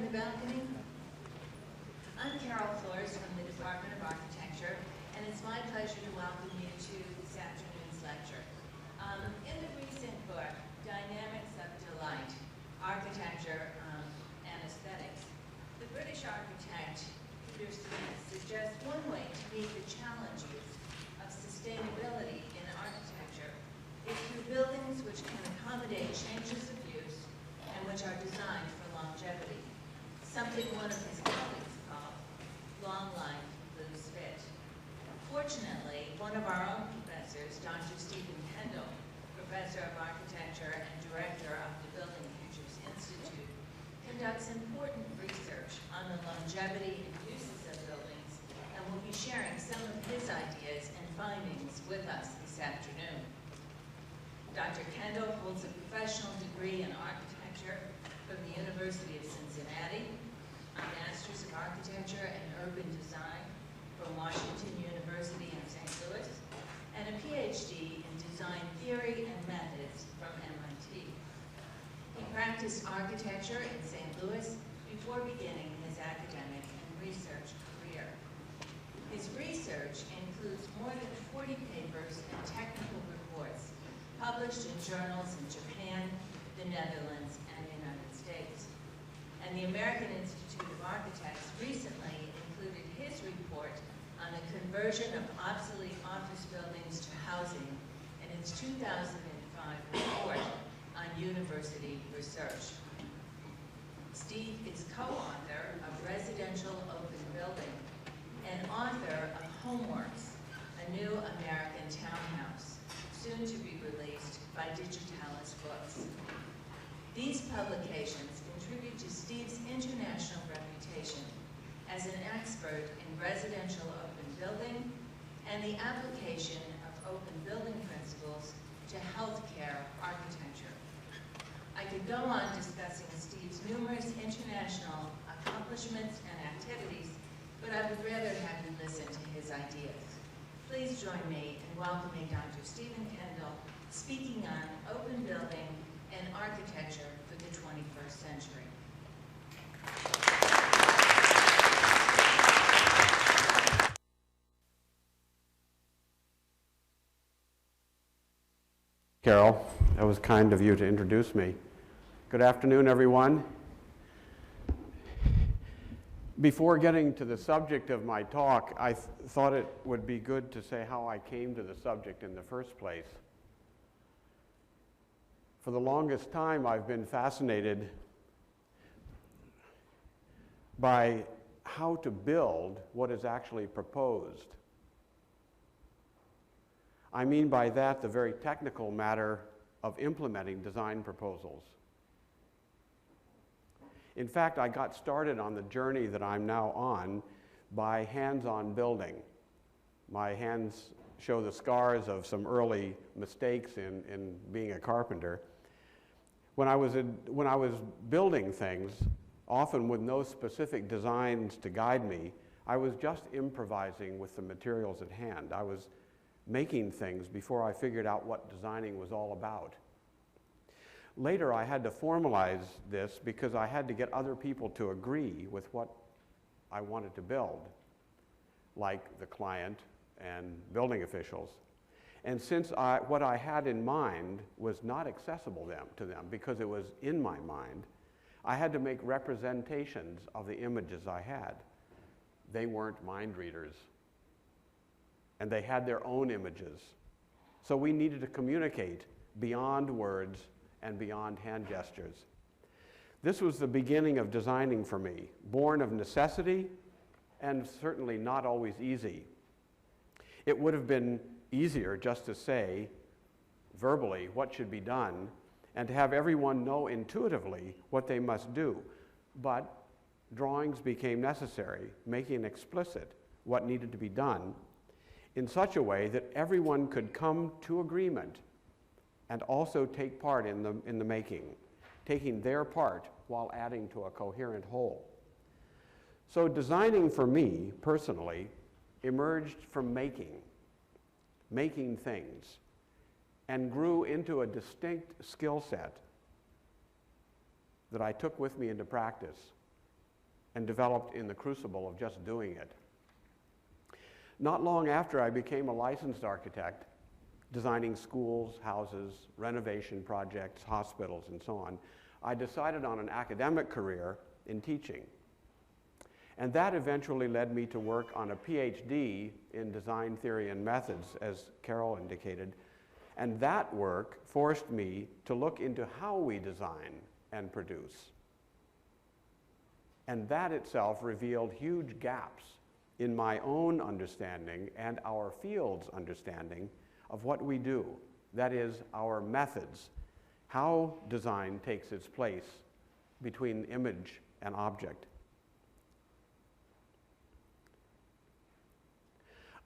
the balcony? I'm Flores from the Department of Architecture, and it's my pleasure to welcome you to this afternoon's lecture. In the recent book, Dynamics of Delight, Architecture and Aesthetics, the British architect Peter Smith suggests one way to meet the challenges of sustainability in architecture is through buildings which can accommodate changes of use and which are designed for longevity, something one of his colleagues called long life, loose fit. Fortunately, one of our own professors, Dr. Stephen Kendall, professor of architecture and director of the Building Futures Institute, conducts important research on the longevity and uses of buildings and will be sharing some of his ideas and findings with us this afternoon. Dr. Kendall holds a professional degree in architecture from the University of Cincinnati, a Master's of Architecture and Urban Design from Washington University in St. Louis, and a PhD in Design Theory and Methods from MIT. He practiced architecture in St. Louis before beginning his academic and research career. His research includes more than 40 papers and technical reports published in journals in Japan, the Netherlands, and the United States. And the American Institute of Architects recently included his report on the conversion of obsolete office buildings to housing in its 2005 report on university research. Steve is co-author of Residential Open Building and author of Homeworks, a new American townhouse, soon to be released by digitized books. These publications contribute to Steve's international reputation as an expert in residential open building and the application of open building principles to healthcare architecture. I could go on discussing Steve's numerous international accomplishments and activities, but I would rather have you listen to his ideas. Please join me in welcoming Dr. Stephen Kendall, speaking on open building and architecture for the 21st century. Carol, that was kind of you to introduce me. Good afternoon, everyone. Before getting to the subject of my talk, I thought it would be good to say how I came to the subject in the first place. For the longest time, I've been fascinated by how to build what is actually proposed. I mean by that the very technical matter of implementing design proposals. In fact, I got started on the journey that I'm now on by hands-on building. My hands show the scars of some early mistakes in being a carpenter. When I was building things, often with no specific designs to guide me, I was just improvising with the materials at hand. I was making things before I figured out what designing was all about. Later, I had to formalize this because I had to get other people to agree with what I wanted to build, like the client and building officials. And since what I had in mind was not accessible to them because it was in my mind, I had to make representations of the images I had. They weren't mind readers, and they had their own images. So we needed to communicate beyond words and beyond hand gestures. This was the beginning of designing for me, born of necessity and certainly not always easy. It would have been easier just to say verbally what should be done and to have everyone know intuitively what they must do. But drawings became necessary, making explicit what needed to be done in such a way that everyone could come to agreement and also take part in the making, taking their part while adding to a coherent whole. So designing for me, personally, emerged from making things, and grew into a distinct skill set that I took with me into practice. and developed in the crucible of just doing it. Not long after I became a licensed architect, designing schools, houses, renovation projects, hospitals, and so on, I decided on an academic career in teaching. And that eventually led me to work on a PhD in design theory and methods, as Carol indicated. And that work forced me to look into how we design and produce. And that itself revealed huge gaps in my own understanding and our field's understanding of what we do. That is, our methods, how design takes its place between image and object.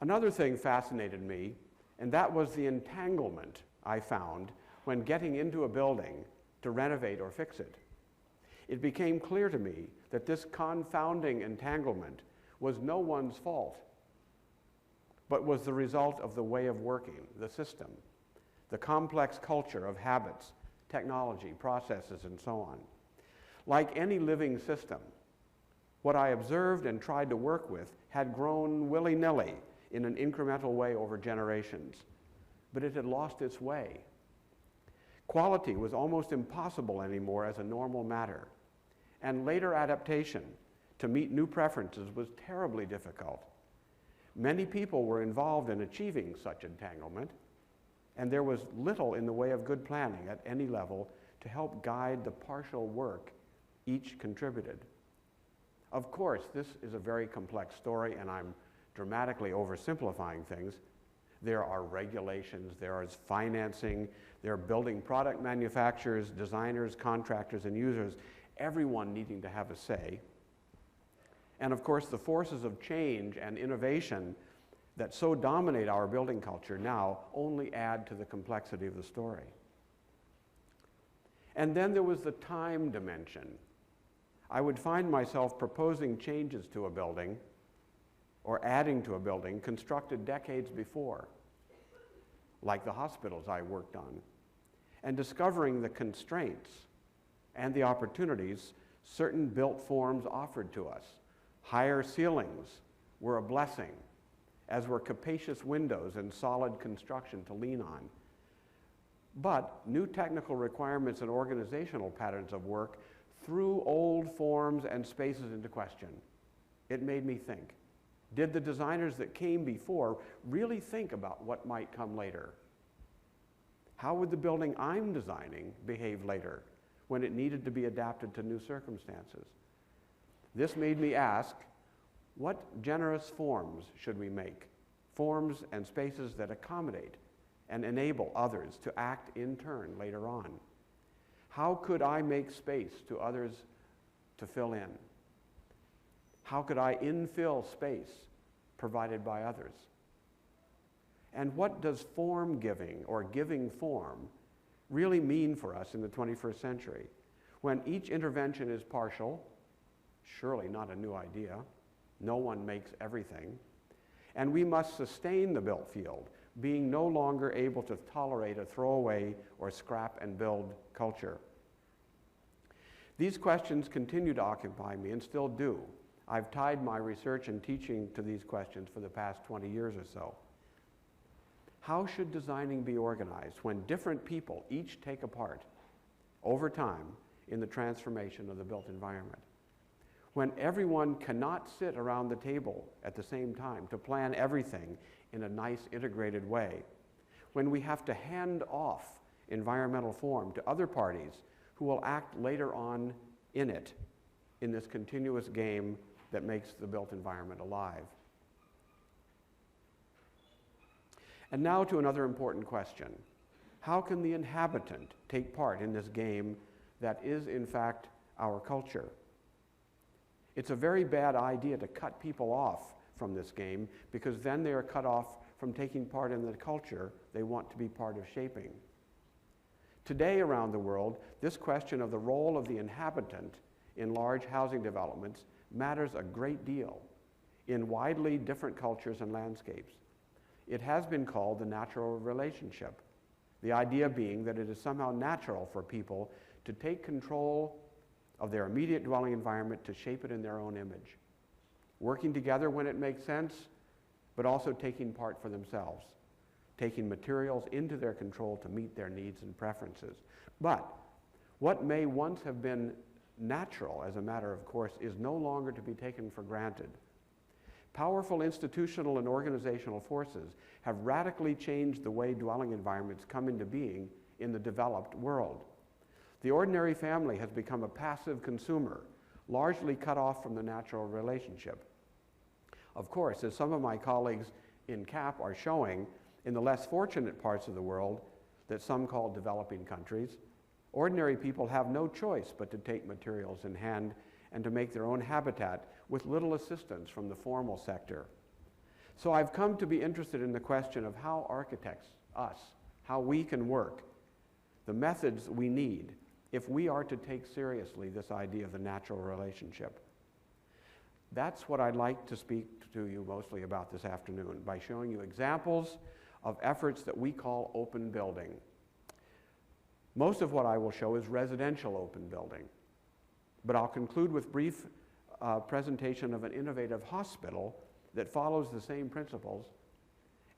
Another thing fascinated me, and that was the entanglement I found when getting into a building to renovate or fix it. It became clear to me that this confounding entanglement was no one's fault, but was the result of the way of working, the system, the complex culture of habits, technology, processes, and so on. Like any living system, what I observed and tried to work with had grown willy-nilly in an incremental way over generations, but it had lost its way. Quality was almost impossible anymore as a normal matter, and later adaptation to meet new preferences was terribly difficult. Many people were involved in achieving such entanglement, and there was little in the way of good planning at any level to help guide the partial work each contributed. Of course, this is a very complex story, and I'm dramatically oversimplifying things. There are regulations, there is financing, there are building product manufacturers, designers, contractors, and users, everyone needing to have a say. And of course, the forces of change and innovation that so dominate our building culture now only add to the complexity of the story. And then there was the time dimension. I would find myself proposing changes to a building or adding to a building constructed decades before, like the hospitals I worked on, and discovering the constraints and the opportunities certain built forms offered to us. Higher ceilings were a blessing, as were capacious windows and solid construction to lean on. But new technical requirements and organizational patterns of work threw old forms and spaces into question. It made me think. Did the designers that came before really think about what might come later? How would the building I'm designing behave later when it needed to be adapted to new circumstances? This made me ask, what generous forms should we make? Forms and spaces that accommodate and enable others to act in turn later on. How could I make space to others to fill in? How could I infill space provided by others? And what does form giving or giving form really mean for us in the 21st century? When each intervention is partial, surely not a new idea, no one makes everything, and we must sustain the built field, being no longer able to tolerate a throwaway or scrap and build culture. These questions continue to occupy me and still do. I've tied my research and teaching to these questions for the past 20 years or so. How should designing be organized when different people each take a part over time in the transformation of the built environment? When everyone cannot sit around the table at the same time to plan everything in a nice integrated way, when we have to hand off environmental form to other parties who will act later on in it, in this continuous game that makes the built environment alive. And now to another important question. How can the inhabitant take part in this game that is, in fact, our culture? It's a very bad idea to cut people off from this game, because then they are cut off from taking part in the culture they want to be part of shaping. Today around the world, this question of the role of the inhabitant in large housing developments matters a great deal in widely different cultures and landscapes. It has been called the natural relationship, the idea being that it is somehow natural for people to take control of their immediate dwelling environment to shape it in their own image, working together when it makes sense, but also taking part for themselves, taking materials into their control to meet their needs and preferences. But what may once have been natural, as a matter of course, is no longer to be taken for granted. Powerful institutional and organizational forces have radically changed the way dwelling environments come into being in the developed world. The ordinary family has become a passive consumer, largely cut off from the natural relationship. Of course, as some of my colleagues in CAP are showing, in the less fortunate parts of the world that some call developing countries, ordinary people have no choice but to take materials in hand and to make their own habitat with little assistance from the formal sector. So I've come to be interested in the question of how architects, us, how we can work, the methods we need if we are to take seriously this idea of the natural relationship. That's what I'd like to speak to you mostly about this afternoon, by showing you examples of efforts that we call open building. Most of what I will show is residential open building, but I'll conclude with brief presentation of an innovative hospital that follows the same principles,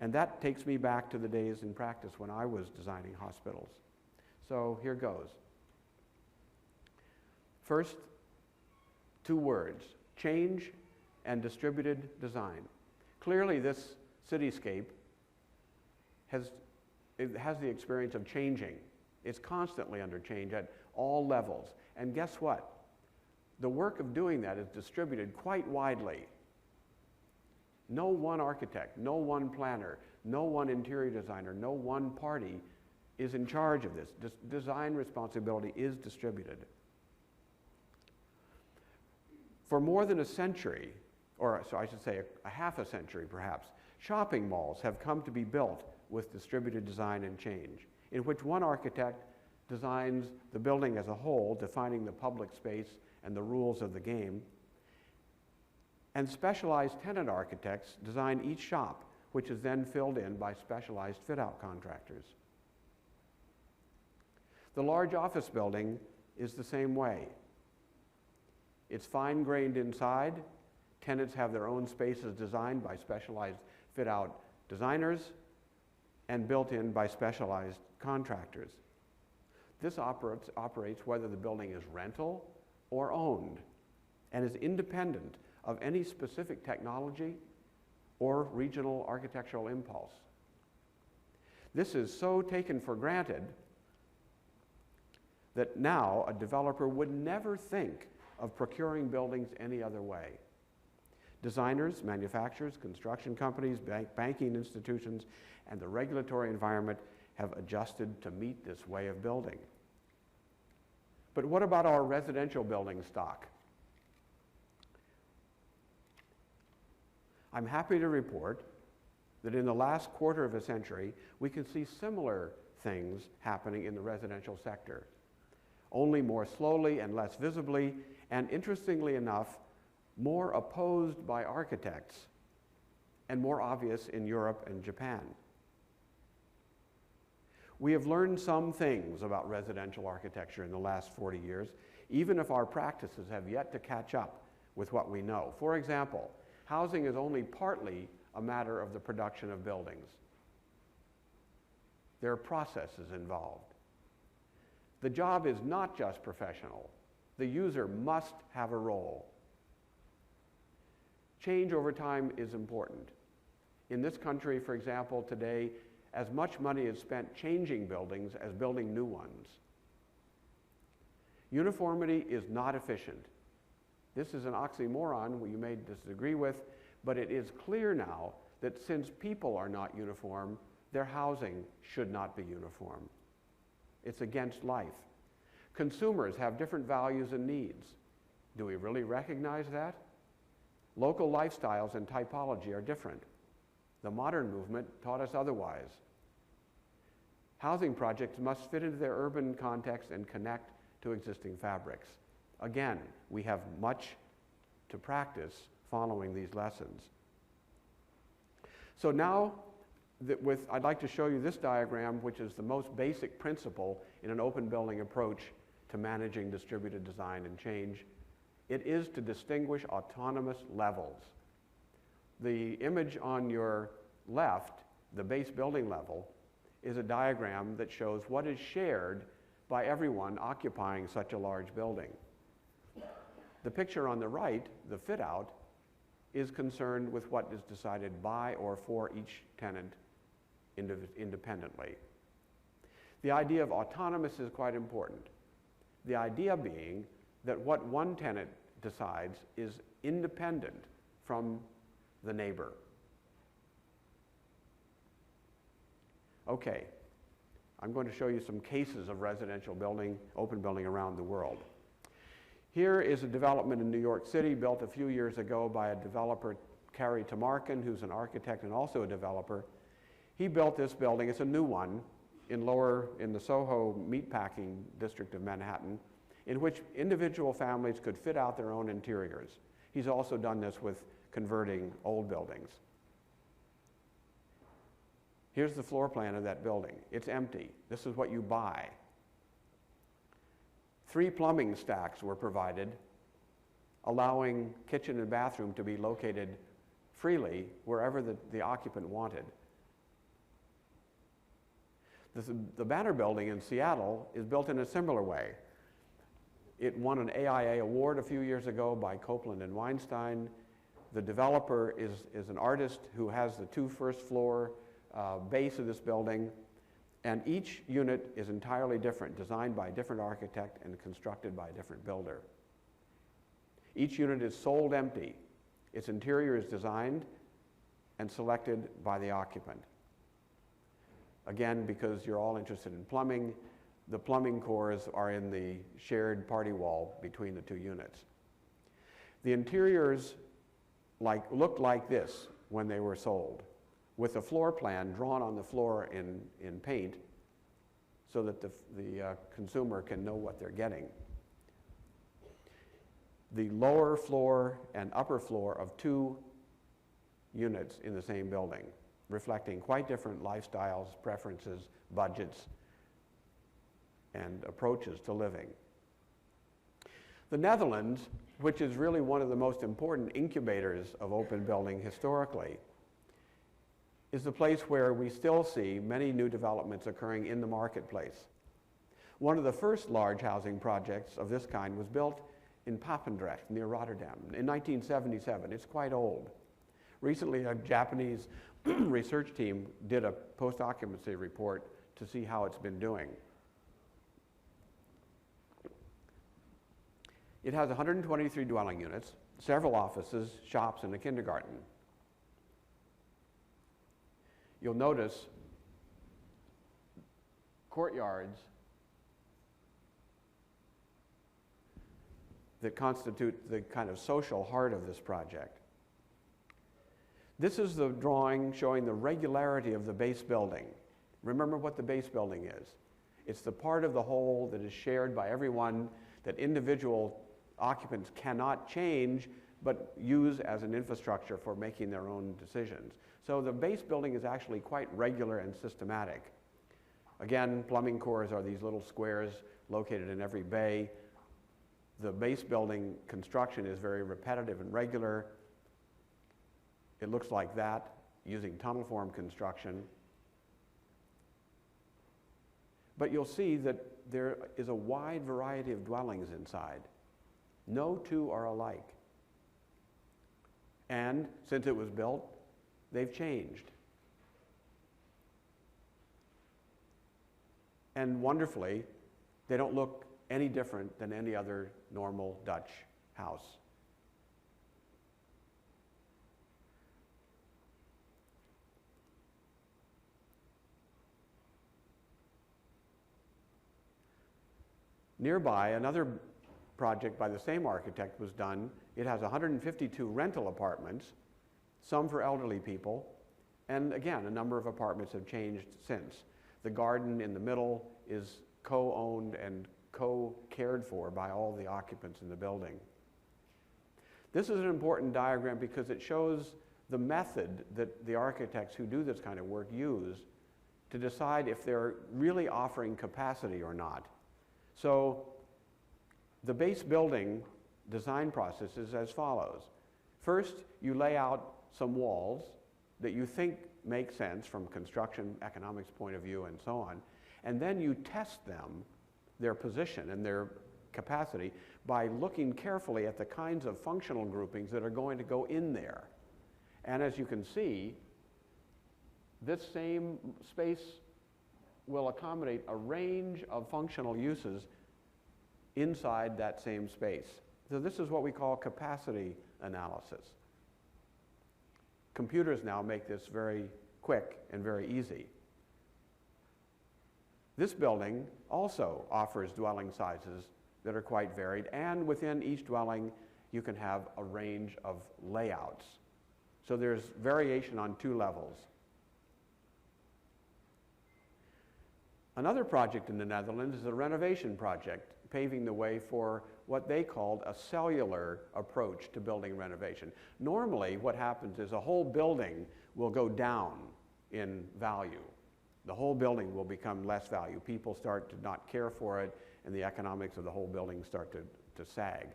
and that takes me back to the days in practice when I was designing hospitals. So here goes. First, two words: change and distributed design. Clearly, this cityscape has the experience of changing. It's constantly under change at all levels. And guess what? The work of doing that is distributed quite widely. No one architect, no one planner, no one interior designer, no one party is in charge of this. Design responsibility is distributed. For more than a century, or so I should say a half a century perhaps, shopping malls have come to be built with distributed design and change, in which one architect designs the building as a whole, defining the public space and the rules of the game, and specialized tenant architects design each shop, which is then filled in by specialized fit-out contractors. The large office building is the same way. It's fine-grained inside. Tenants have their own spaces designed by specialized fit-out designers and built in by specialized contractors. This operates whether the building is rental or owned, and is independent of any specific technology or regional architectural impulse. This is so taken for granted that now a developer would never think of procuring buildings any other way. Designers, manufacturers, construction companies, banking institutions, and the regulatory environment have adjusted to meet this way of building. But what about our residential building stock? I'm happy to report that in the last quarter of a century, we can see similar things happening in the residential sector, only more slowly and less visibly, and interestingly enough, more opposed by architects and more obvious in Europe and Japan. We have learned some things about residential architecture in the last 40 years, even if our practices have yet to catch up with what we know. For example, housing is only partly a matter of the production of buildings. There are processes involved. The job is not just professional. The user must have a role. Change over time is important. In this country, for example, today, as much money is spent changing buildings as building new ones. Uniformity is not efficient. This is an oxymoron you may disagree with, but it is clear now that since people are not uniform, their housing should not be uniform. It's against life. Consumers have different values and needs. Do we really recognize that? Local lifestyles and typology are different. The modern movement taught us otherwise. Housing projects must fit into their urban context and connect to existing fabrics. Again, we have much to practice following these lessons. So now, I'd like to show you this diagram, which is the most basic principle in an open building approach to managing distributed design and change. It is to distinguish autonomous levels. The image on your left, the base building level, is a diagram that shows what is shared by everyone occupying such a large building. The picture on the right, the fit out, is concerned with what is decided by or for each tenant independently. The idea of autonomous is quite important. The idea being that what one tenant decides is independent from the neighbor. Okay, I'm going to show you some cases of residential building, open building around the world. Here is a development in New York City built a few years ago by a developer, Carrie Tamarkin, who's an architect and also a developer. He built this building, it's a new one, in the Soho meatpacking district of Manhattan, in which individual families could fit out their own interiors. He's also done this with converting old buildings. Here's the floor plan of that building. It's empty. This is what you buy. 3 plumbing stacks were provided, allowing kitchen and bathroom to be located freely wherever the occupant wanted. The Banner Building in Seattle is built in a similar way. It won an AIA award a few years ago by Copeland and Weinstein. The developer is an artist who has the 2 first floor base of this building, and each unit is entirely different, designed by a different architect and constructed by a different builder. Each unit is sold empty. Its interior is designed and selected by the occupant. Again, because you're all interested in plumbing, the plumbing cores are in the shared party wall between the 2 units. The interiors looked like this when they were sold, with a floor plan drawn on the floor in paint so that the consumer can know what they're getting. The lower floor and upper floor of 2 units in the same building, reflecting quite different lifestyles, preferences, budgets, and approaches to living. The Netherlands, which is really one of the most important incubators of open building historically, is the place where we still see many new developments occurring in the marketplace. One of the first large housing projects of this kind was built in Papendrecht near Rotterdam in 1977. It's quite old. Recently, a Japanese research team did a post-occupancy report to see how it's been doing. It has 123 dwelling units, several offices, shops, and a kindergarten. You'll notice courtyards that constitute the kind of social heart of this project. This is the drawing showing the regularity of the base building. Remember what the base building is. It's the part of the whole that is shared by everyone, that individual occupants cannot change but use as an infrastructure for making their own decisions. So the base building is actually quite regular and systematic. Again, plumbing cores are these little squares located in every bay. The base building construction is very repetitive and regular. It looks like that, using tunnel form construction. But you'll see that there is a wide variety of dwellings inside. No 2 are alike. And since it was built, they've changed. And wonderfully, they don't look any different than any other normal Dutch house. Nearby, another project by the same architect was done. It has 152 rental apartments, some for elderly people, and again, a number of apartments have changed since. The garden in the middle is co-owned and co-cared for by all the occupants in the building. This is an important diagram because it shows the method that the architects who do this kind of work use to decide if they're really offering capacity or not. So The base building design process is as follows. First, you lay out some walls that you think make sense from construction economics point of view and so on, and then you test them, their position and their capacity, by looking carefully at the kinds of functional groupings that are going to go in there. And as you can see, this same space will accommodate a range of functional uses inside that same space. So this is what we call capacity analysis. Computers now make this very quick and very easy. This building also offers dwelling sizes that are quite varied, and within each dwelling you can have a range of layouts. So there's variation on two levels. Another project in the Netherlands is a renovation project, paving the way for what they called a cellular approach to building renovation. Normally, what happens is a whole building will go down in value. The whole building will become less value. People start to not care for it, and the economics of the whole building start to sag.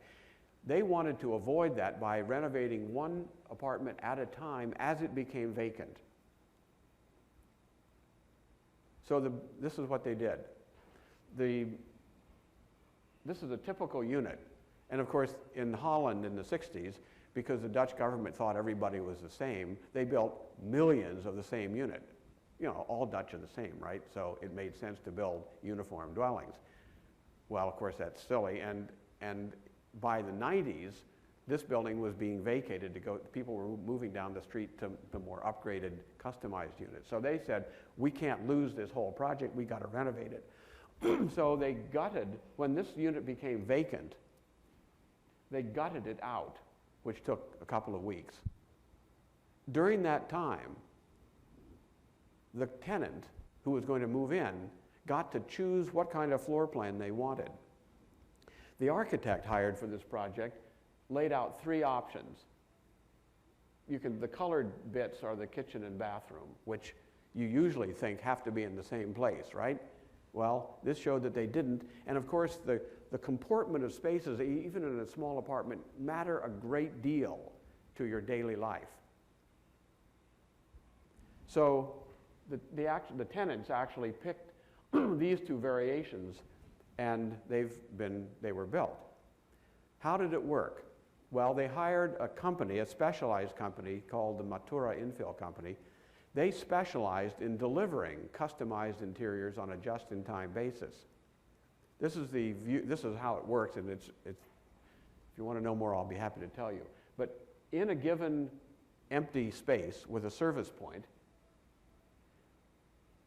They wanted to avoid that by renovating one apartment at a time as it became vacant. So this is what they did. This is a typical unit. And of course, in Holland in the 60s, because the Dutch government thought everybody was the same, they built millions of the same unit. You know, all Dutch are the same, right? So it made sense to build uniform dwellings. Well, of course, that's silly. And by the 90s, this building was being vacated to go, people were moving down the street to more upgraded, customized units. So they said, we can't lose this whole project, we got to renovate it. So they gutted, when this unit became vacant, they gutted it out, which took a couple of weeks. During that time, the tenant who was going to move in got to choose what kind of floor plan they wanted. The architect hired for this project laid out three options. The colored bits are the kitchen and bathroom, which you usually think have to be in the same place, right? Well, this showed that they didn't. And of course, the comportment of spaces, even in a small apartment, matter a great deal to your daily life. So the tenants actually picked these two variations, and they were built. How did it work? Well, they hired a company, a specialized company called the Matura Infill Company. They specialized in delivering customized interiors on a just-in-time basis. This is the view. This is how it works, and if you want to know more, I'll be happy to tell you. But in a given empty space with a service point,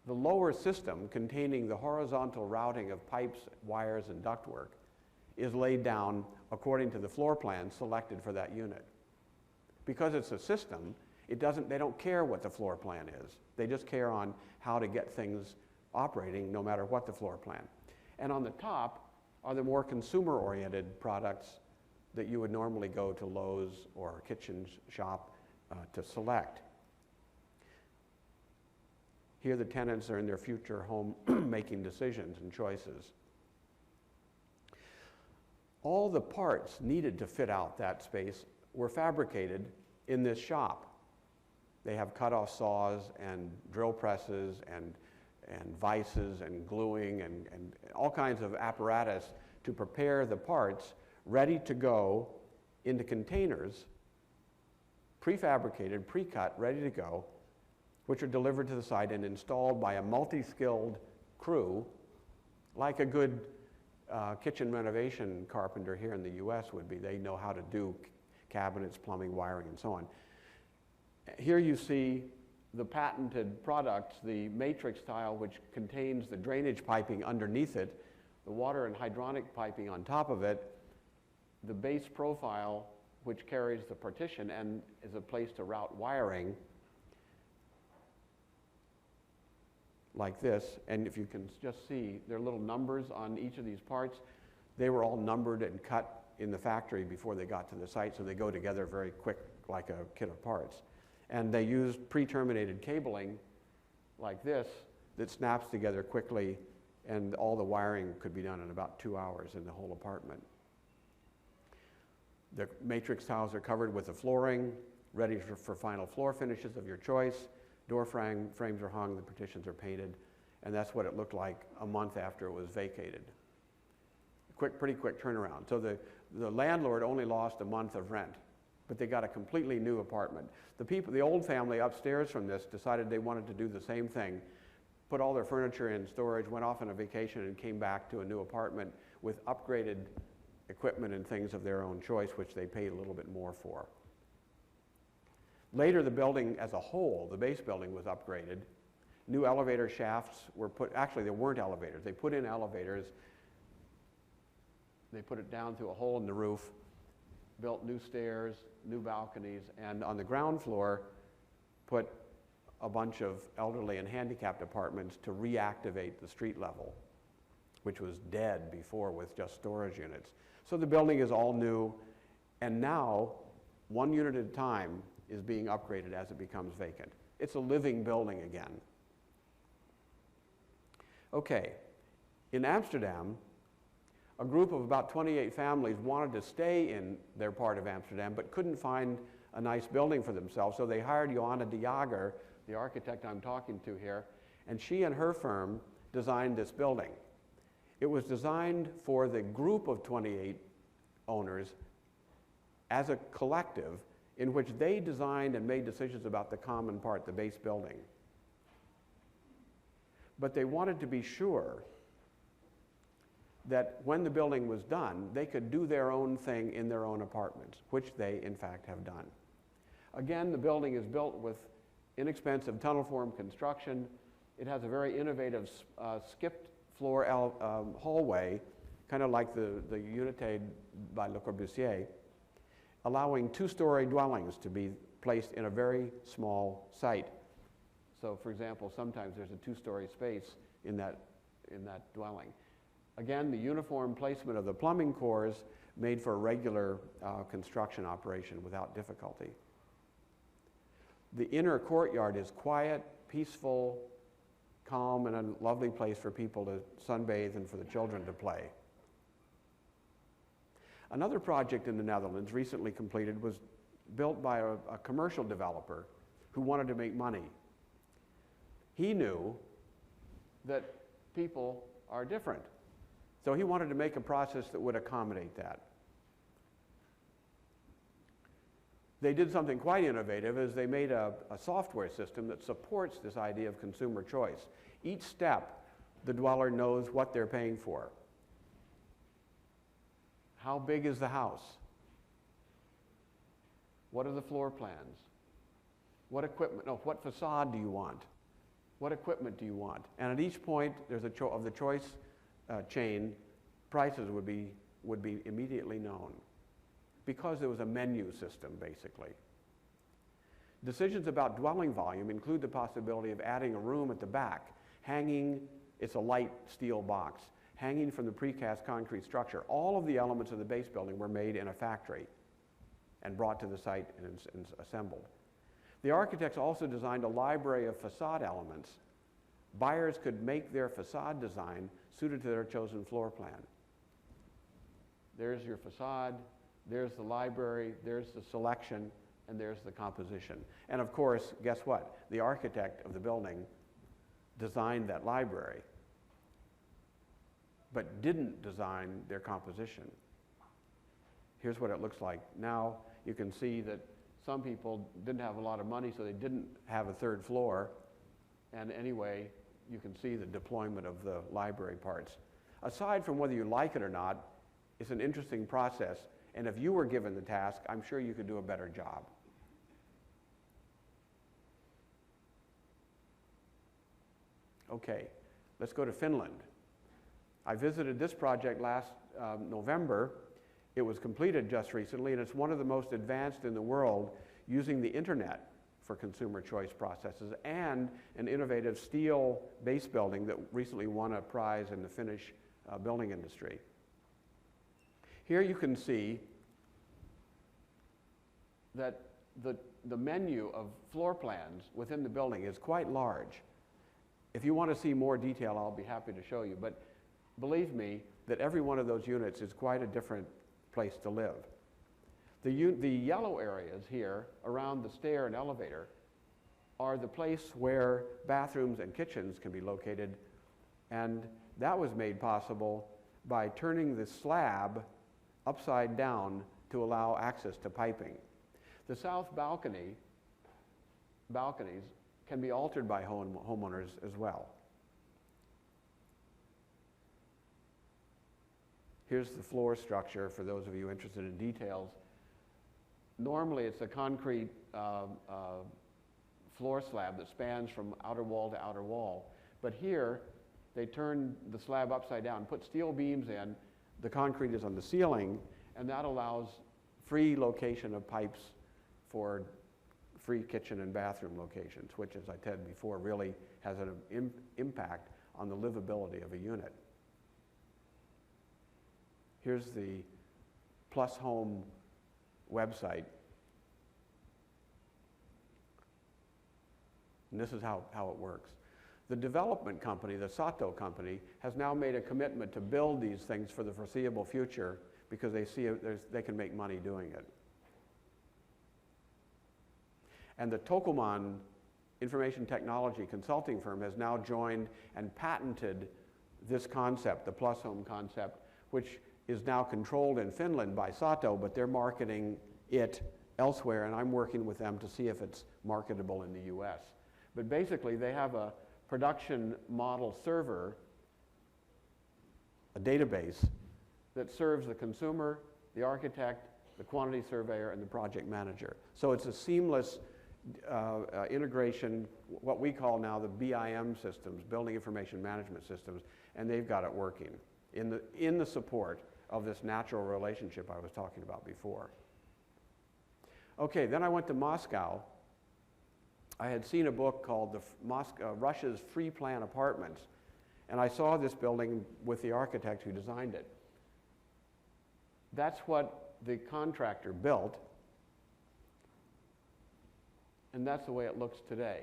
the lower system containing the horizontal routing of pipes, wires, and ductwork is laid down according to the floor plan selected for that unit. Because it's a system, they don't care what the floor plan is. They just care on how to get things operating no matter what the floor plan. And on the top are the more consumer-oriented products that you would normally go to Lowe's or a kitchen shop to select. Here the tenants are in their future home making decisions and choices. All the parts needed to fit out that space were fabricated in this shop. They have cut-off saws and drill presses and vices and gluing and all kinds of apparatus to prepare the parts ready to go into containers, prefabricated, pre-cut, ready to go, which are delivered to the site and installed by a multi-skilled crew, like a good kitchen renovation carpenter here in the US would be. They know how to do cabinets, plumbing, wiring, and so on. Here you see the patented products, the matrix tile, which contains the drainage piping underneath it, the water and hydronic piping on top of it, the base profile, which carries the partition and is a place to route wiring, like this. And if you can just see, there are little numbers on each of these parts. They were all numbered and cut in the factory before they got to the site, so they go together very quick, like a kit of parts. And they used pre-terminated cabling like this that snaps together quickly, and all the wiring could be done in about 2 hours in the whole apartment. The matrix tiles are covered with the flooring, ready for final floor finishes of your choice. Door frames are hung, the partitions are painted, and that's what it looked like a month after it was vacated. Pretty quick turnaround. So the landlord only lost a month of rent, but they got a completely new apartment. The old family upstairs from this decided they wanted to do the same thing, put all their furniture in storage, went off on a vacation, and came back to a new apartment with upgraded equipment and things of their own choice, which they paid a little bit more for. Later, the building as a whole, the base building, was upgraded. New elevator shafts were put, actually there weren't elevators, they put in elevators. They put it down through a hole in the roof, built new stairs, new balconies, and on the ground floor put a bunch of elderly and handicapped apartments to reactivate the street level, which was dead before with just storage units. So the building is all new, and now, one unit at a time is being upgraded as it becomes vacant. It's a living building again. Okay, in Amsterdam, a group of about 28 families wanted to stay in their part of Amsterdam but couldn't find a nice building for themselves, so they hired Johanna de Jager, the architect I'm talking to here, and she and her firm designed this building. It was designed for the group of 28 owners as a collective in which they designed and made decisions about the common part, the base building. But they wanted to be sure that when the building was done, they could do their own thing in their own apartments, which they, in fact, have done. Again, the building is built with inexpensive tunnel form construction. It has a very innovative skipped floor hallway, kind of like the Unité by Le Corbusier, allowing two-story dwellings to be placed in a very small site. So, for example, sometimes there's a two-story space in that dwelling. Again, the uniform placement of the plumbing cores made for a regular construction operation without difficulty. The inner courtyard is quiet, peaceful, calm, and a lovely place for people to sunbathe and for the children to play. Another project in the Netherlands recently completed was built by a commercial developer who wanted to make money. He knew that people are different. So he wanted to make a process that would accommodate that. They did something quite innovative, as they made a software system that supports this idea of consumer choice. Each step, the dweller knows what they're paying for. How big is the house? What are the floor plans? What equipment, no, what facade do you want? What equipment do you want? And at each point, there's of the choice chain, prices would be immediately known because there was a menu system, basically. Decisions about dwelling volume include the possibility of adding a room at the back, hanging, it's a light steel box, hanging from the precast concrete structure. All of the elements of the base building were made in a factory and brought to the site and assembled. The architects also designed a library of facade elements. Buyers could make their facade design suited to their chosen floor plan. There's your facade, there's the library, there's the selection, and there's the composition. And of course, guess what? The architect of the building designed that library, but didn't design their composition. Here's what it looks like. Now you can see that some people didn't have a lot of money, so they didn't have a third floor. And anyway, you can see the deployment of the library parts. Aside from whether you like it or not, it's an interesting process. And if you were given the task, I'm sure you could do a better job. Okay, let's go to Finland. I visited this project last November. It was completed just recently, and it's one of the most advanced in the world using the internet for consumer choice processes and an innovative steel base building that recently won a prize in the Finnish building industry. Here you can see that the menu of floor plans within the building is quite large. If you want to see more detail, I'll be happy to show you, but believe me that every one of those units is quite a different place to live. The yellow areas here around the stair and elevator are the place where bathrooms and kitchens can be located, and that was made possible by turning the slab upside down to allow access to piping. The south balconies can be altered by homeowners as well. Here's the floor structure for those of you interested in details. Normally it's a concrete floor slab that spans from outer wall to outer wall, but here they turn the slab upside down, put steel beams in, the concrete is on the ceiling, and that allows free location of pipes for free kitchen and bathroom locations, which, as I said before, really has an impact on the livability of a unit. Here's the Plus Home website. And this is how it works. The development company, the Sato company, has now made a commitment to build these things for the foreseeable future because they see they can make money doing it. And the Tokuman information technology consulting firm has now joined and patented this concept, the Plus Home concept, which is now controlled in Finland by Sato, but they're marketing it elsewhere, and I'm working with them to see if it's marketable in the US. But basically, they have a production model server, a database, that serves the consumer, the architect, the quantity surveyor, and the project manager. So it's a seamless integration, what we call now the BIM systems, Building Information Management Systems, and they've got it working in the support of this natural relationship I was talking about before. Okay, then I went to Moscow. I had seen a book called Russia's Free Plan Apartments, and I saw this building with the architect who designed it. That's what the contractor built, and that's the way it looks today.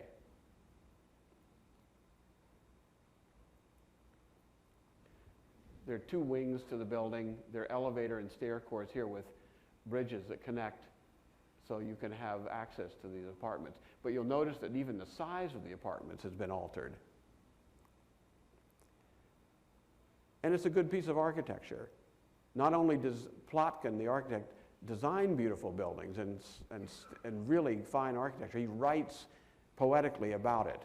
There are two wings to the building. There are elevator and stair cores here with bridges that connect so you can have access to these apartments. But you'll notice that even the size of the apartments has been altered. And it's a good piece of architecture. Not only does Plotkin, the architect, design beautiful buildings and really fine architecture, he writes poetically about it.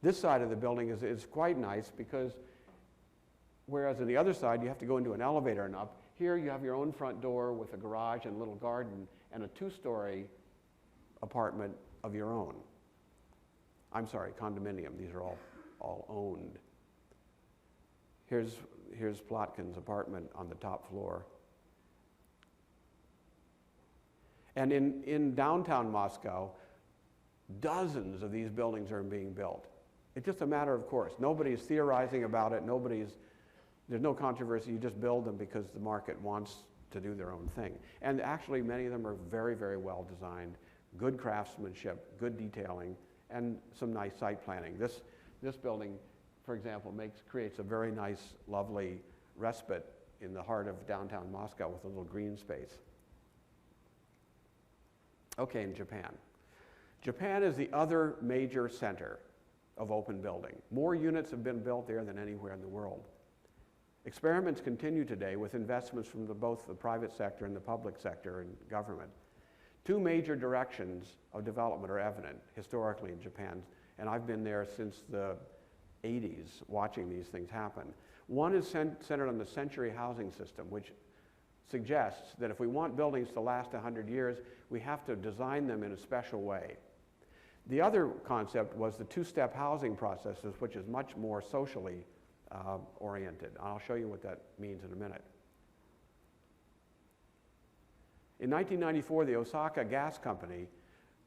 This side of the building is quite nice because whereas on the other side you have to go into an elevator and up, here you have your own front door with a garage and a little garden and a two-story apartment of your own. I'm sorry, condominium. These are all owned. Here's Plotkin's apartment on the top floor. And in downtown Moscow, dozens of these buildings are being built. It's just a matter of course. Nobody's theorizing about it. There's no controversy. You just build them because the market wants to do their own thing. And actually, many of them are very, very well designed, good craftsmanship, good detailing, and some nice site planning. This building, for example, creates a very nice, lovely respite in the heart of downtown Moscow with a little green space. Okay, in Japan. Japan is the other major center of open building. More units have been built there than anywhere in the world. Experiments continue today with investments from both the private sector and the public sector and government. Two major directions of development are evident historically in Japan, and I've been there since the 80s watching these things happen. One is centered on the century housing system, which suggests that if we want buildings to last 100 years, we have to design them in a special way. The other concept was the two-step housing processes, which is much more socially oriented. I'll show you what that means in a minute. In 1994, the Osaka Gas Company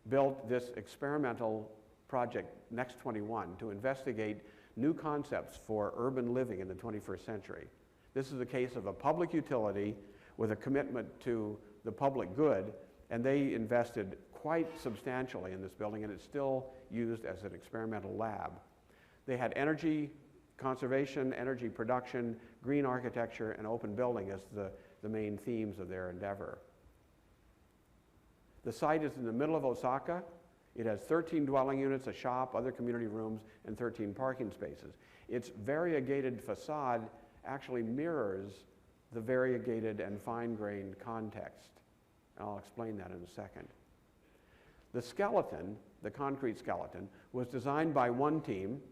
built this experimental project, Next 21, to investigate new concepts for urban living in the 21st century. This is a case of a public utility with a commitment to the public good, and they invested quite substantially in this building, and it's still used as an experimental lab. They had energy conservation, energy production, green architecture, and open building as the main themes of their endeavor. The site is in the middle of Osaka. It has 13 dwelling units, a shop, other community rooms, and 13 parking spaces. Its variegated facade actually mirrors the variegated and fine-grained context. And I'll explain that in a second. The skeleton, the concrete skeleton, was designed by one team.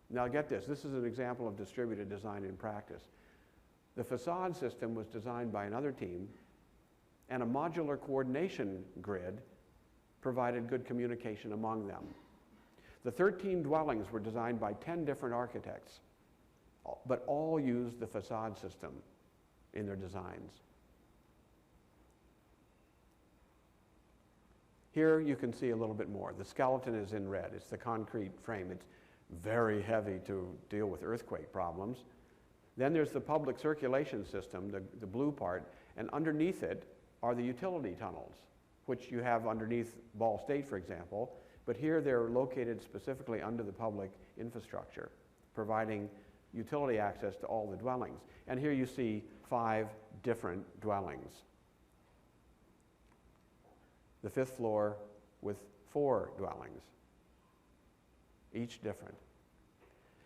Now get this is an example of distributed design in practice. The facade system was designed by another team, and a modular coordination grid provided good communication among them. The 13 dwellings were designed by 10 different architects, but all used the facade system in their designs. Here you can see a little bit more. The skeleton is in red. It's the concrete frame. It's very heavy to deal with earthquake problems. Then there's the public circulation system, the blue part, and underneath it are the utility tunnels, which you have underneath Ball State, for example, but here they're located specifically under the public infrastructure, providing utility access to all the dwellings. And here you see 5 different dwellings. The 5th floor with 4 dwellings, each different.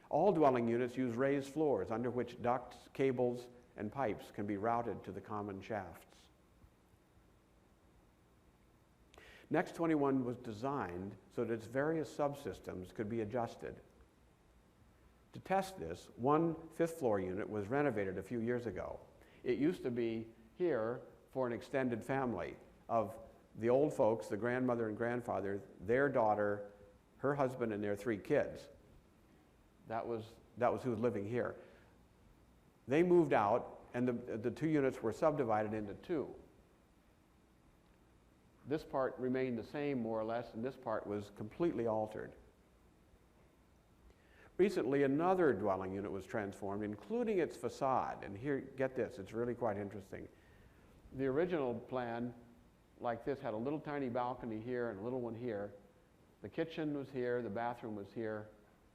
All dwelling units use raised floors under which ducts, cables, and pipes can be routed to the common shafts. Next 21 was designed so that its various subsystems could be adjusted. To test this, one 5th floor unit was renovated a few years ago. It used to be here for an extended family of the old folks, the grandmother and grandfather, their daughter, her husband, and their 3 kids. That was who was living here. They moved out, and the 2 units were subdivided into 2. This part remained the same, more or less, and this part was completely altered. Recently, another dwelling unit was transformed, including its facade. And here, get this, it's really quite interesting. The original plan, like this, had a little tiny balcony here and a little one here. The kitchen was here, the bathroom was here,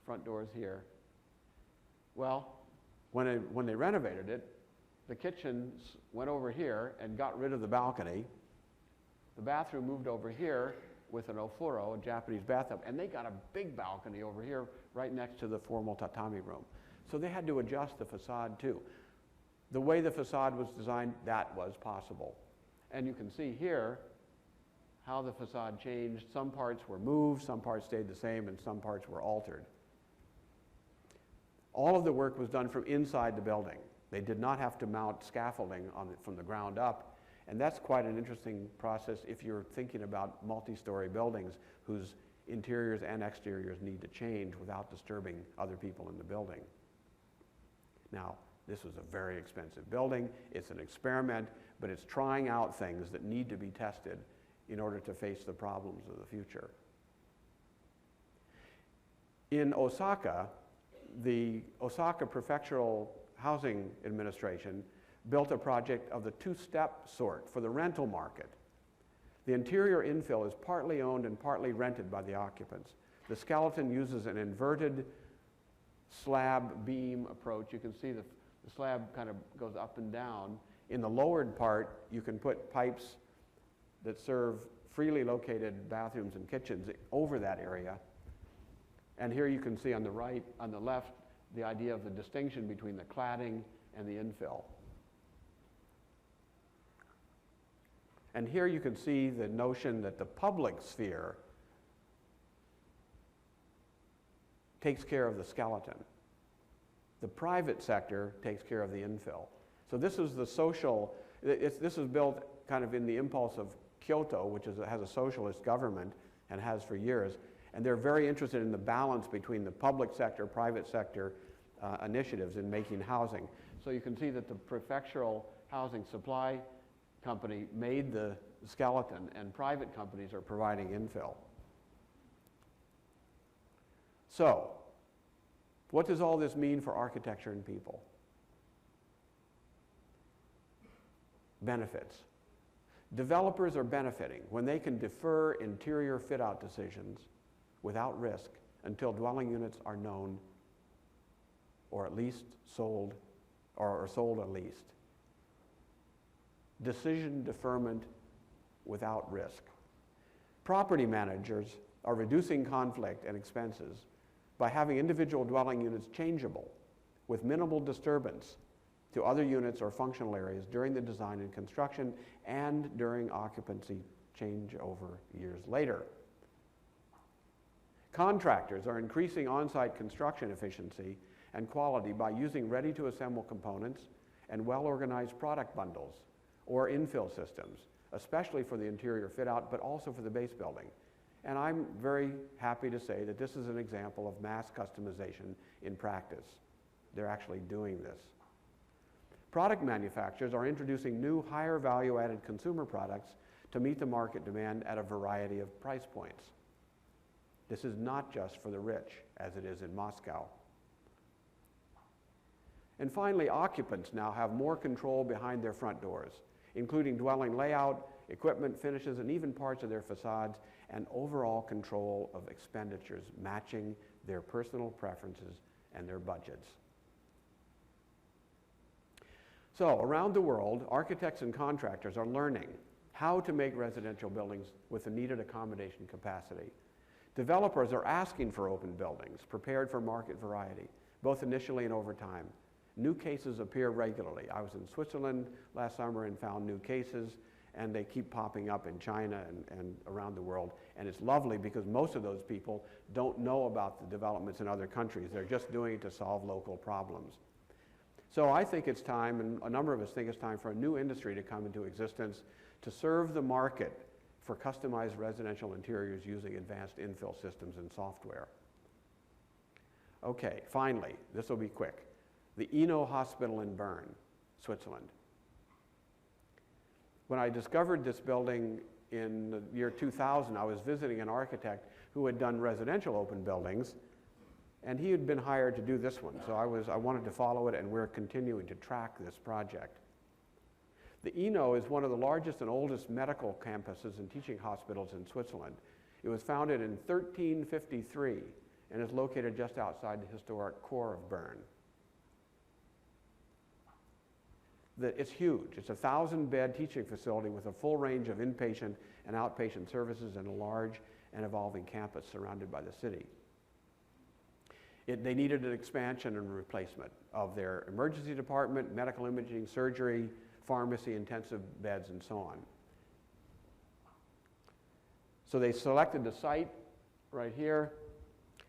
front doors here. Well, when they renovated it, the kitchen went over here and got rid of the balcony. The bathroom moved over here with an ofuro, a Japanese bathtub, and they got a big balcony over here right next to the formal tatami room. So they had to adjust the facade too. The way the facade was designed, that was possible. And you can see here how the facade changed. Some parts were moved, some parts stayed the same, and some parts were altered. All of the work was done from inside the building. They did not have to mount scaffolding from the ground up. And that's quite an interesting process if you're thinking about multi-story buildings whose interiors and exteriors need to change without disturbing other people in the building. Now, this was a very expensive building. It's an experiment, but it's trying out things that need to be tested in order to face the problems of the future. In Osaka, the Osaka Prefectural Housing Administration built a project of the 2-step sort for the rental market. The interior infill is partly owned and partly rented by the occupants. The skeleton uses an inverted slab beam approach. You can see the slab kind of goes up and down. In the lowered part, you can put pipes that serve freely located bathrooms and kitchens over that area. And here you can see on the right, on the left, the idea of the distinction between the cladding and the infill. And here you can see the notion that the public sphere takes care of the skeleton. The private sector takes care of the infill. So this is the social, this was built kind of in the impulse of Kyoto, which has a socialist government and has for years. And they're very interested in the balance between the public sector, private sector initiatives in making housing. So you can see that the prefectural housing supply company made the skeleton, and private companies are providing infill. So, what does all this mean for architecture and people? Benefits. Developers are benefiting when they can defer interior fit-out decisions without risk until dwelling units are known or at least sold, or sold at least. Decision deferment without risk. Property managers are reducing conflict and expenses by having individual dwelling units changeable with minimal disturbance to other units or functional areas during the design and construction and during occupancy changeover years later. Contractors are increasing on-site construction efficiency and quality by using ready-to-assemble components and well-organized product bundles or infill systems, especially for the interior fit-out, but also for the base building. And I'm very happy to say that this is an example of mass customization in practice. They're actually doing this. Product manufacturers are introducing new higher value-added consumer products to meet the market demand at a variety of price points. This is not just for the rich, as it is in Moscow. And finally, occupants now have more control behind their front doors, including dwelling layout, equipment, finishes, and even parts of their facades, and overall control of expenditures matching their personal preferences and their budgets. So, around the world, architects and contractors are learning how to make residential buildings with the needed accommodation capacity. Developers are asking for open buildings, prepared for market variety, both initially and over time. New cases appear regularly. I was in Switzerland last summer and found new cases, and they keep popping up in China and around the world. And it's lovely because most of those people don't know about the developments in other countries. They're just doing it to solve local problems. So I think it's time, and a number of us think it's time for a new industry to come into existence to serve the market for customized residential interiors using advanced infill systems and software. Okay, finally, this will be quick. The Eno Hospital in Bern, Switzerland. When I discovered this building in the year 2000, I was visiting an architect who had done residential open buildings, and he had been hired to do this one. So I wanted to follow it, and we're continuing to track this project. The Eno is one of the largest and oldest medical campuses and teaching hospitals in Switzerland. It was founded in 1353 and is located just outside the historic core of Bern. It's huge. It's a 1,000-bed teaching facility with a full range of inpatient and outpatient services and a large and evolving campus surrounded by the city. They needed an expansion and replacement of their emergency department, medical imaging, surgery, pharmacy, intensive beds, and so on. So they selected the site right here,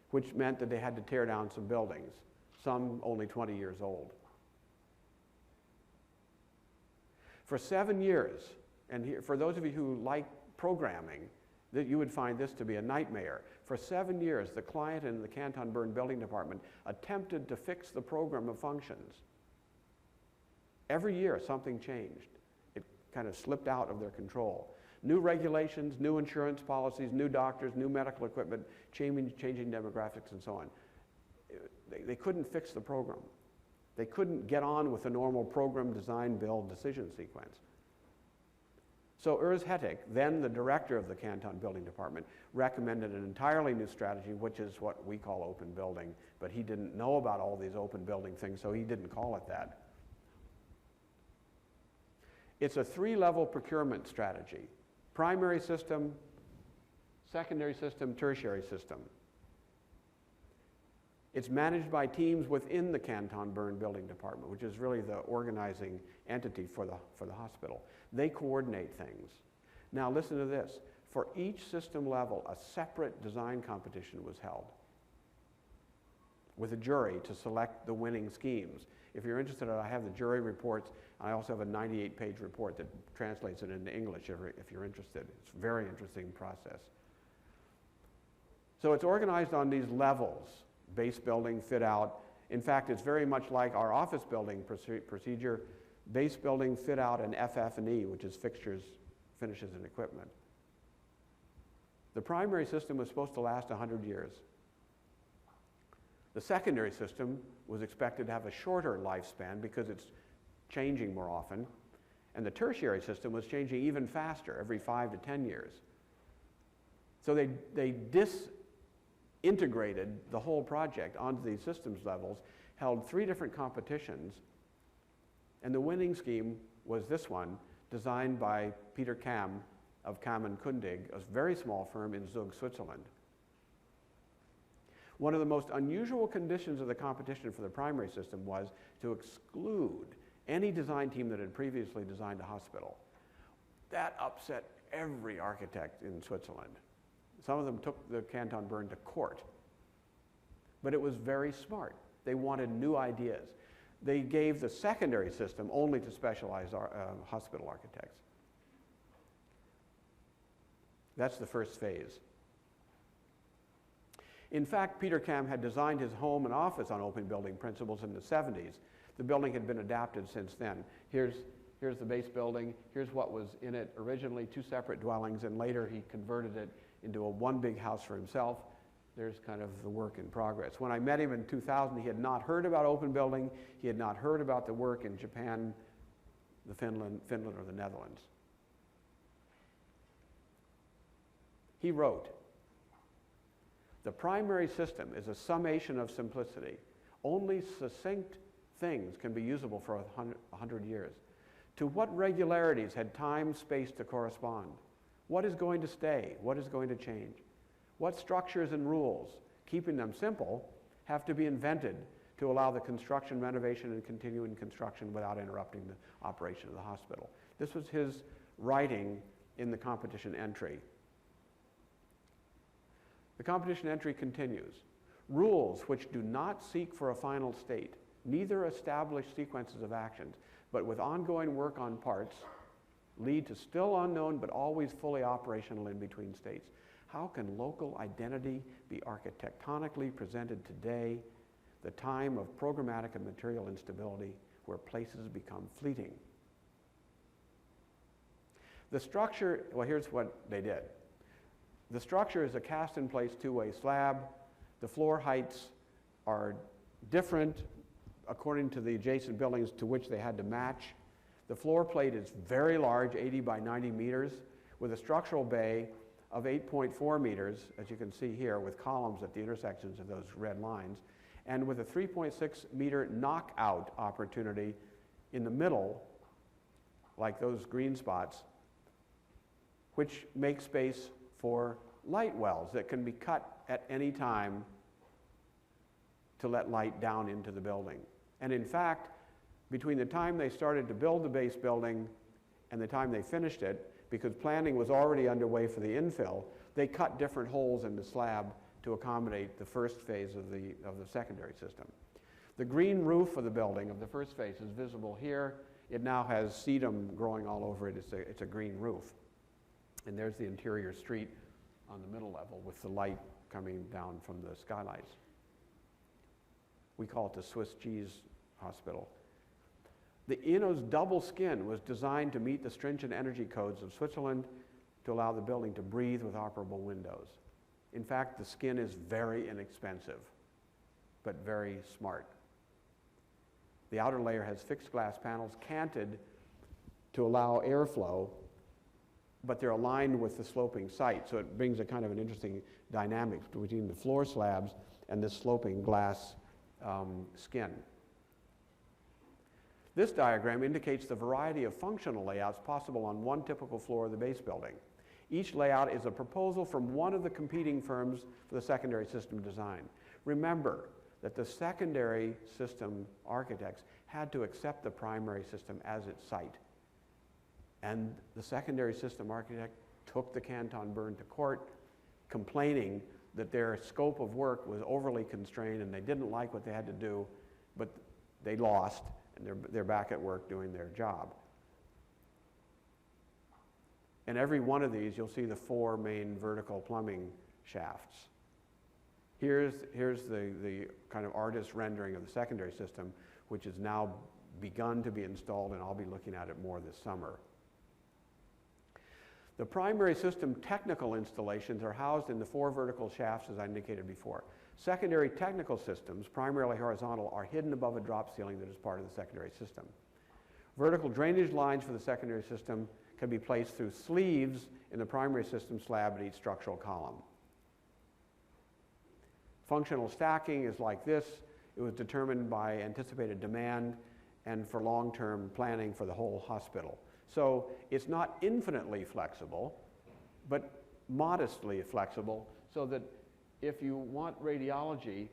which meant that they had to tear down some buildings, some only 20 years old. For 7 years, and here, for those of you who like programming, that you would find this to be a nightmare. For 7 years, the client and the Canton Bern Building Department attempted to fix the program of functions. Every year, something changed. It kind of slipped out of their control. New regulations, new insurance policies, new doctors, new medical equipment, changing demographics, and so on. They couldn't fix the program. They couldn't get on with the normal program, design, build, decision sequence. So Urs Hettig, then the director of the Canton Building Department, recommended an entirely new strategy, which is what we call open building, but he didn't know about all these open building things, so he didn't call it that. It's a 3-level procurement strategy: primary system, secondary system, tertiary system. It's managed by teams within the Canton Bern Building Department, which is really the organizing entity for the hospital. They coordinate things. Now listen to this. For each system level, a separate design competition was held with a jury to select the winning schemes. If you're interested, I have the jury reports. I also have a 98-page report that translates it into English if you're interested. It's a very interesting process. So it's organized on these levels: base building, fit out. In fact, it's very much like our office building procedure: base building, fit out, and FF&E, which is fixtures, finishes, and equipment. The primary system was supposed to last 100 years. The secondary system was expected to have a shorter lifespan because it's changing more often. And the tertiary system was changing even faster, every 5 to 10 years. So they disintegrated the whole project onto these systems levels, held 3 different competitions, and the winning scheme was this one, designed by Peter Kam of Kamen Kundig, a very small firm in Zug, Switzerland. One of the most unusual conditions of the competition for the primary system was to exclude any design team that had previously designed a hospital. That upset every architect in Switzerland. Some of them took the Canton Bern to court. But it was very smart. They wanted new ideas. They gave the secondary system only to specialized hospital architects. That's the first phase. In fact, Peter Kam had designed his home and office on open building principles in the 70s. The building had been adapted since then. Here's the base building. Here's what was in it originally, 2 separate dwellings, and later he converted it into one big house for himself. There's kind of the work in progress. When I met him in 2000, he had not heard about open building. He had not heard about the work in Japan, Finland, or the Netherlands. He wrote, "The primary system is a summation of simplicity. Only succinct things can be usable for 100 years. To what regularities had time, space to correspond? What is going to stay? What is going to change? What structures and rules, keeping them simple, have to be invented to allow the construction, renovation, and continuing construction without interrupting the operation of the hospital?" This was his writing in the competition entry. The competition entry continues. "Rules which do not seek for a final state, neither establish sequences of actions, but with ongoing work on parts, lead to still unknown but always fully operational in between states. How can local identity be architectonically presented today, the time of programmatic and material instability, where places become fleeting?" The structure, well, here's what they did. The structure is a cast-in-place 2-way slab. The floor heights are different according to the adjacent buildings to which they had to match. The floor plate is very large, 80 by 90 meters, with a structural bay of 8.4 meters, as you can see here, with columns at the intersections of those red lines, and with a 3.6 meter knockout opportunity in the middle, like those green spots, which make space for light wells that can be cut at any time to let light down into the building. And in fact, between the time they started to build the base building and the time they finished it, because planning was already underway for the infill, they cut different holes in the slab to accommodate the first phase of the secondary system. The green roof of the building of the first phase is visible here. It now has sedum growing all over it. It's a green roof. And there's the interior street on the middle level with the light coming down from the skylights. We call it the Swiss cheese hospital. The Inno's double skin was designed to meet the stringent energy codes of Switzerland to allow the building to breathe with operable windows. In fact, the skin is very inexpensive, but very smart. The outer layer has fixed glass panels canted to allow airflow, but they're aligned with the sloping site, so it brings a kind of an interesting dynamic between the floor slabs and this sloping glass skin. This diagram indicates the variety of functional layouts possible on one typical floor of the base building. Each layout is a proposal from one of the competing firms for the secondary system design. Remember that the secondary system architects had to accept the primary system as its site. And the secondary system architect took the Canton Bern to court, complaining that their scope of work was overly constrained and they didn't like what they had to do, but they lost, and they're back at work doing their job. In every one of these, you'll see the 4 main vertical plumbing shafts. Here's the kind of artist rendering of the secondary system, which is now begun to be installed, and I'll be looking at it more this summer. The primary system technical installations are housed in the 4 vertical shafts, as I indicated before. Secondary technical systems, primarily horizontal, are hidden above a drop ceiling that is part of the secondary system. Vertical drainage lines for the secondary system can be placed through sleeves in the primary system slab at each structural column. Functional stacking is like this. It was determined by anticipated demand and for long-term planning for the whole hospital. So it's not infinitely flexible, but modestly flexible, so that if you want radiology,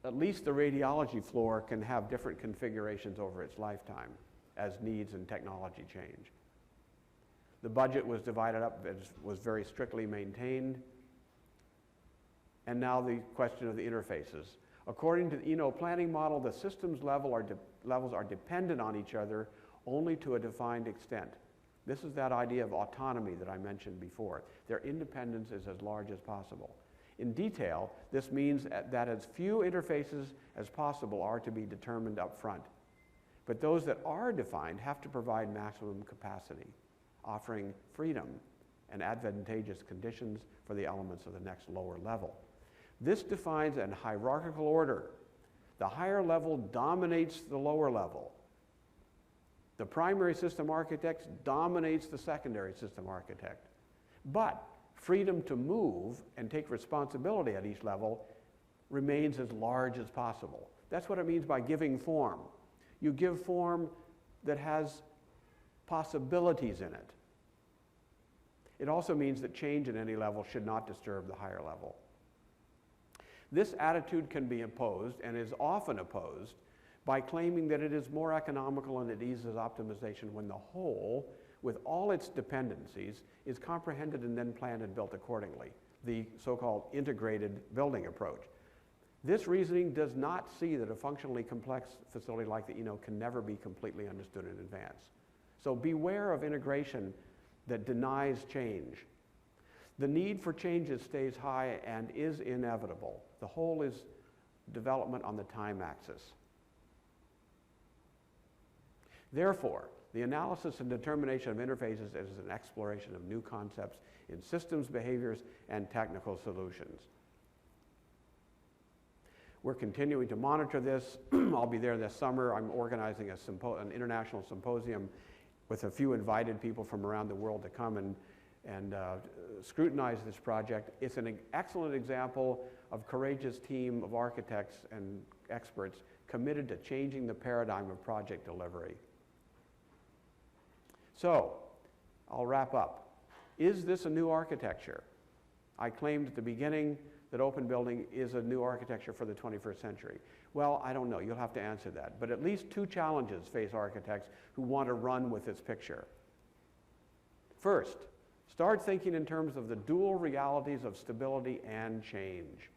at least the radiology floor can have different configurations over its lifetime as needs and technology change. The budget was divided up, it was very strictly maintained. And now the question of the interfaces. According to the ENO planning model, the systems levels are dependent on each other only to a defined extent. This is that idea of autonomy that I mentioned before. Their independence is as large as possible. In detail, this means that as few interfaces as possible are to be determined up front. But those that are defined have to provide maximum capacity, offering freedom and advantageous conditions for the elements of the next lower level. This defines a hierarchical order. The higher level dominates the lower level. The primary system architect dominates the secondary system architect. But freedom to move and take responsibility at each level remains as large as possible. That's what it means by giving form. You give form that has possibilities in it. It also means that change at any level should not disturb the higher level. This attitude can be opposed, and is often opposed, by claiming that it is more economical and it eases optimization when the whole, with all its dependencies, is comprehended and then planned and built accordingly, the so-called integrated building approach. This reasoning does not see that a functionally complex facility like the ENO can never be completely understood in advance. So beware of integration that denies change. The need for changes stays high and is inevitable. The whole is development on the time axis. Therefore, the analysis and determination of interfaces is an exploration of new concepts in systems, behaviors, and technical solutions. We're continuing to monitor this. I'll be there this summer. I'm organizing an international symposium with a few invited people from around the world to come and scrutinize this project. It's an excellent example of a courageous team of architects and experts committed to changing the paradigm of project delivery. So, I'll wrap up. Is this a new architecture? I claimed at the beginning that open building is a new architecture for the 21st century. Well, I don't know. You'll have to answer that. But at least two challenges face architects who want to run with this picture. First, start thinking in terms of the dual realities of stability and change.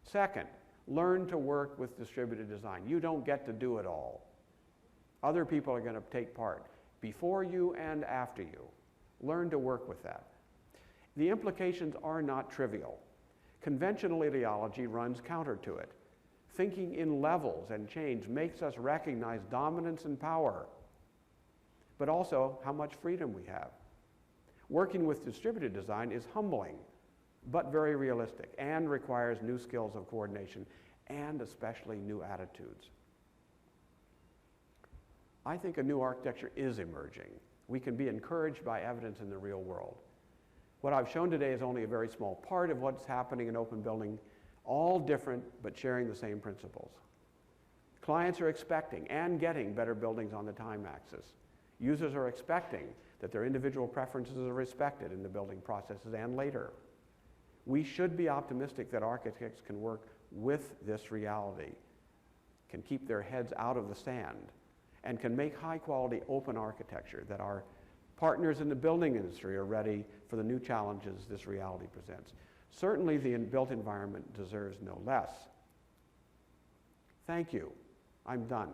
Second, learn to work with distributed design. You don't get to do it all. Other people are going to take part before you and after you. Learn to work with that. The implications are not trivial. Conventional ideology runs counter to it. Thinking in levels and change makes us recognize dominance and power, but also how much freedom we have. Working with distributed design is humbling, but very realistic, and requires new skills of coordination, and especially new attitudes. I think a new architecture is emerging. We can be encouraged by evidence in the real world. What I've shown today is only a very small part of what's happening in open building, all different but sharing the same principles. Clients are expecting and getting better buildings on the time axis. Users are expecting that their individual preferences are respected in the building processes and later. We should be optimistic that architects can work with this reality, can keep their heads out of the sand, and can make high-quality open architecture that our partners in the building industry are ready for the new challenges this reality presents. Certainly, the built environment deserves no less. Thank you. I'm done.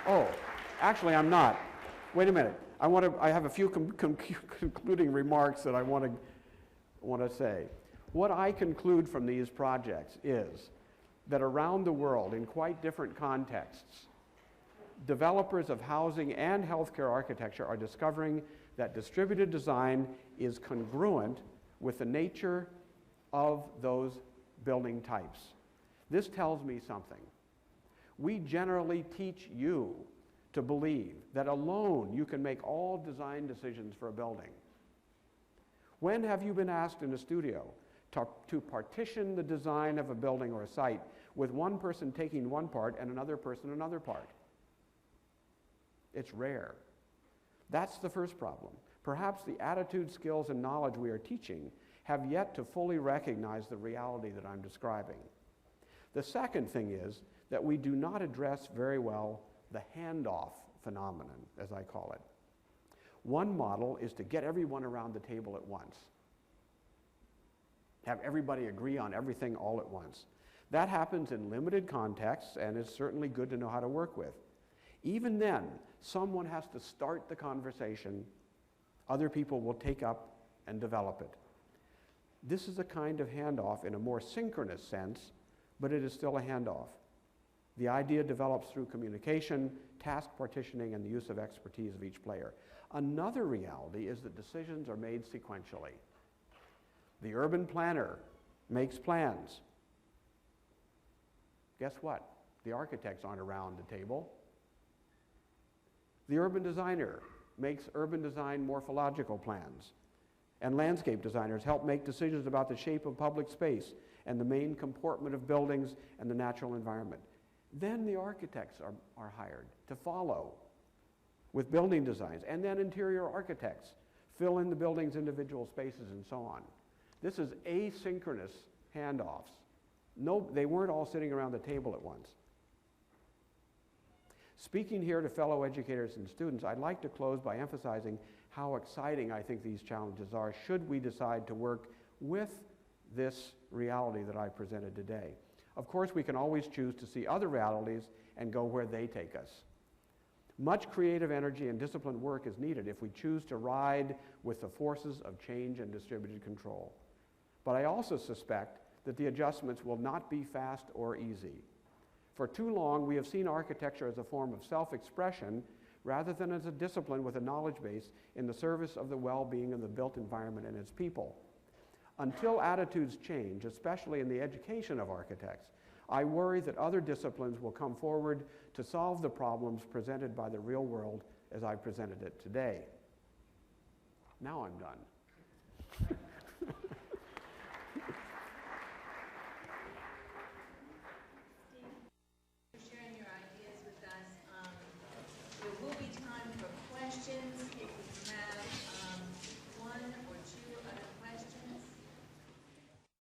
Oh, actually, I'm not. Wait a minute. I have a few concluding remarks that I want to say. What I conclude from these projects is that around the world, in quite different contexts, developers of housing and healthcare architecture are discovering that distributed design is congruent with the nature of those building types. This tells me something. We generally teach you to believe that alone you can make all design decisions for a building. When have you been asked in a studio to partition the design of a building or a site with one person taking one part and another person another part? It's rare. That's the first problem. Perhaps the attitude, skills, and knowledge we are teaching have yet to fully recognize the reality that I'm describing. The second thing is that we do not address very well the handoff phenomenon, as I call it. One model is to get everyone around the table at once. Have everybody agree on everything all at once. That happens in limited contexts and is certainly good to know how to work with. Even then, someone has to start the conversation. Other people will take up and develop it. This is a kind of handoff in a more synchronous sense, but it is still a handoff. The idea develops through communication, task partitioning, and the use of expertise of each player. Another reality is that decisions are made sequentially. The urban planner makes plans. Guess what? The architects aren't around the table. The urban designer makes urban design morphological plans. And landscape designers help make decisions about the shape of public space and the main comportment of buildings and the natural environment. Then the architects are hired to follow with building designs, and then interior architects fill in the building's individual spaces and so on. This is asynchronous handoffs. No, they weren't all sitting around the table at once. Speaking here to fellow educators and students, I'd like to close by emphasizing how exciting I think these challenges are should we decide to work with this reality that I presented today. Of course, we can always choose to see other realities and go where they take us. Much creative energy and disciplined work is needed if we choose to ride with the forces of change and distributed control. But I also suspect that the adjustments will not be fast or easy. For too long, we have seen architecture as a form of self-expression rather than as a discipline with a knowledge base in the service of the well-being of the built environment and its people. Until attitudes change, especially in the education of architects, I worry that other disciplines will come forward to solve the problems presented by the real world as I presented it today. Now I'm done.